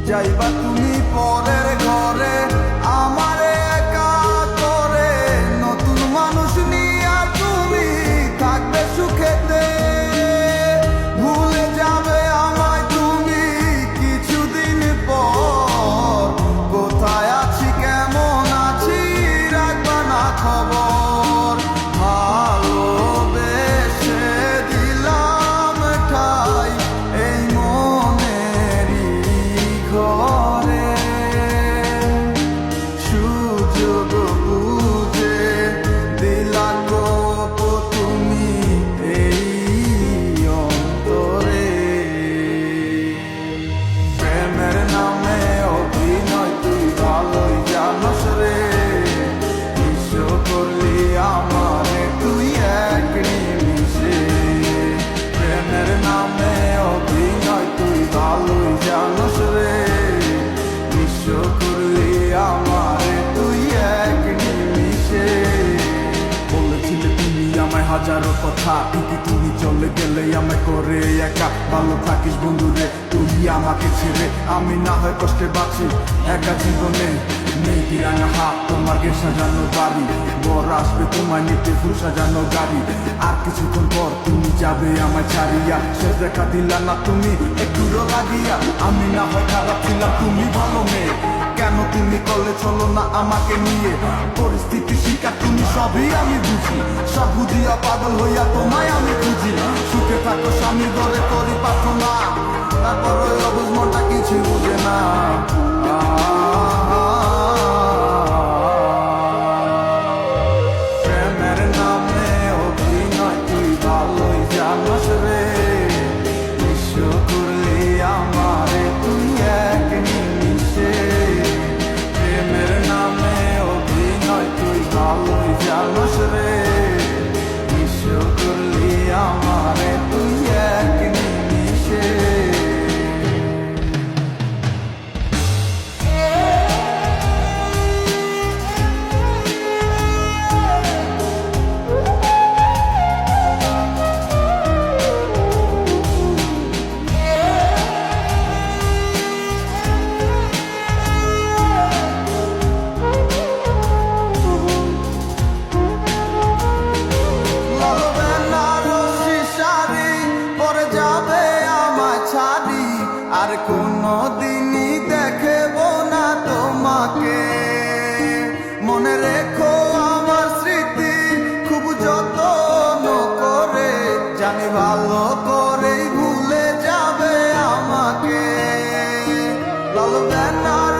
যাইবা তুমি পরের ঘরে আমারে একা করে, নতুন মানুষ নিয়া তুমি থাকবে সুখেতে, ভুলে যাবে আমায় তুমি কিছুদিন পর। কোথায় আছি কেমন আছি রাখবা না খবর, ভালোবেসে দিলাম ঠাই এই মনেরই ঘরে। সুযোগ বুঝে দিলা গোপ তুমি এই অন্তরে, প্রেমের নামে অভিনয় তুই ভালোই জানস রে, বিশ্ব করলি আমারে তুই এক নিমিষে। প্রেমের নামে অভিনয় তুই ভালোই জানস রে, বিশ্ব করলি আমারে তুই এক নিমিষে। বলেছিলে তুমি আমায় হাজারো কথা, কিন্তু তুমি চলে গেলে আমায় করে একা। ভালো থাকিস বন্ধুরে তুই আমাকে ছেড়ে, আমি না হয় কষ্টে বাঁচি একা জীবনে। নেই রাঙা হাত তোমার গে সাজানো বাড়ি, বর আসবে তোমায় নিতে ফুল সাজানো গাড়ি। আর কিছুক্ষণ পর তুমি যাবে আমায় ছাড়িয়া, শেষ দেখা দিলা না তুমি একটুরো লাগিয়া। আমি না হয় খারাপ ছিলাম তুমি ভালো মেয়ে, কেন তুমি করলে চলো না আমাকে নিয়ে। পরিস্থিতি শিকার তুমি সবই আমি বুঝি, সব বুঝিয়া পাগল হইয়া তোমায় আমি খুঁজি। সুখে থাকো স্বামীর ঘরে করি প্রার্থনা, তারপর ওই অবুঝ মনটা কিছু বুঝে না। প্রেমের নামে অভিনয় তুই ভালোই জানস রে, বিশ্ব করলি আমারে তুই এক নিমিষে। প্রেমের নামে অভিনয় তুই ভালোই জানস রে, বিশ্ব করলি আমারে তুই এক নিমিষে। আর কোনো দিনই দেখব না তোমাকে, মনে রেখো আমার স্মৃতি খুব যত্ন করে, জানি ভালো করেই ভুলে যাবে আমাকে। লাল ব্যানার